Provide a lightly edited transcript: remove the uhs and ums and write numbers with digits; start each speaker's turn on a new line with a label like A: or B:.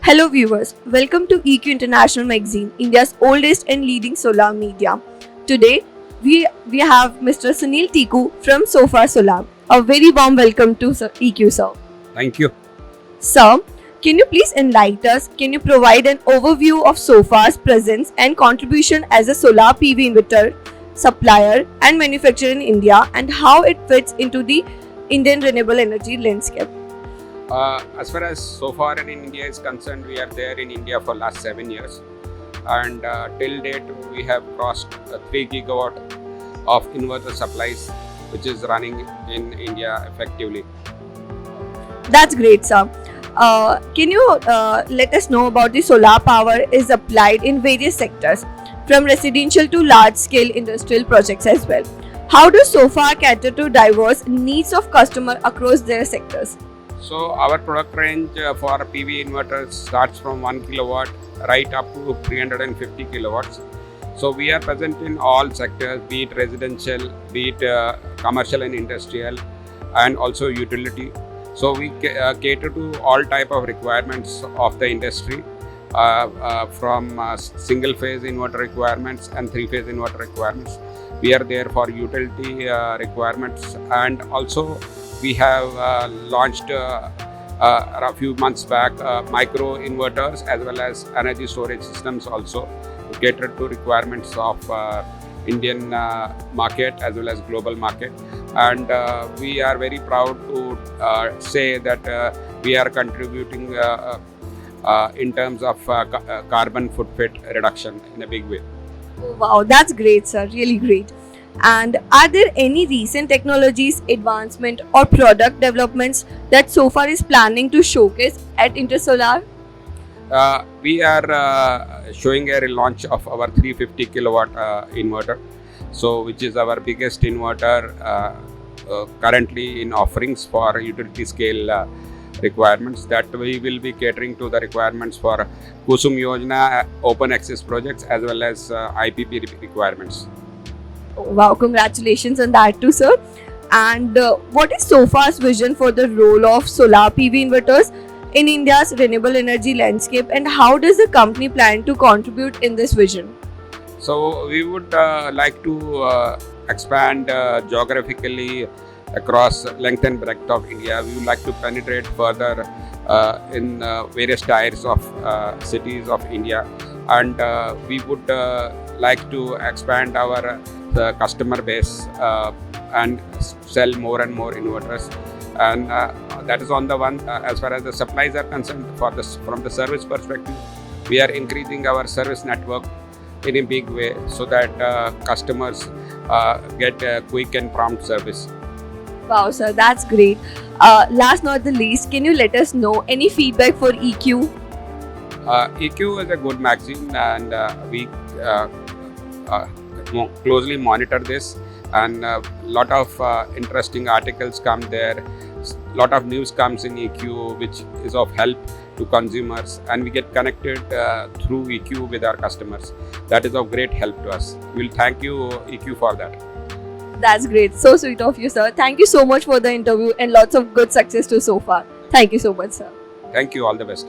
A: Hello viewers, welcome to EQ International Magazine, India's oldest and leading solar media. Today we have Mr. Sunil Tiku from Sofar Solar. A very warm welcome to EQ sir.
B: Thank you.
A: Sir, can you please enlighten us? Can you provide an overview of Sofar's presence and contribution as a solar PV inverter supplier and manufacturer in India and how it fits into the Indian renewable energy landscape?
B: As far as Sofar in India is concerned, we are there in India for last 7 years, and till date we have crossed 3 gigawatt of inverter supplies, which is running in India effectively.
A: That's great, sir. Can you let us know about the solar power is applied in various sectors, from residential to large-scale industrial projects as well. How does Sofar cater to diverse needs of customer across their sectors?
B: So our product range for PV inverters starts from 1 kilowatt right up to 350 kilowatts. So we are present in all sectors, be it residential, be it commercial and industrial, and also utility. So we cater to all type of requirements of the industry, from single phase inverter requirements and 3-phase inverter requirements. We are there for utility requirements, and also we have launched a few months back micro inverters as well as energy storage systems also to cater to requirements of Indian market as well as global market. And we are very proud to say that we are contributing in terms of carbon footprint reduction in a big way.
A: Wow, that's great, sir. Really great. And are there any recent technologies, advancement or product developments that Sofar is planning to showcase at Intersolar?
B: We are showing a relaunch of our 350 kilowatt inverter, so which is our biggest inverter currently in offerings for utility scale requirements, that we will be catering to the requirements for Kusum Yojana open access projects as well as IPP requirements.
A: Wow, congratulations on that too, sir. And what is Sofar's vision for the role of solar PV inverters in India's renewable energy landscape, and how does the company plan to contribute in this vision?
B: So we would like to expand geographically across length and breadth of India. We would like to penetrate further in various tiers of cities of India, and we would like to expand our customer base and sell more and more inverters. And that is on the one. As far as the supplies are concerned, from the service perspective, we are increasing our service network in a big way so that customers get quick and prompt service.
A: Wow, sir, that's great. Last not the least, can you let us know any feedback for EQ?
B: EQ is a good magazine, and we closely monitor this, and a lot of interesting articles come there. Lot of news comes in EQ which is of help to consumers, and we get connected through EQ with our customers. That is of great help to us. We'll thank you, EQ, for that.
A: That's great. So sweet of you, sir. Thank you so much for the interview and lots of good success to Sofar. Thank you so much, sir.
B: Thank you. All the best.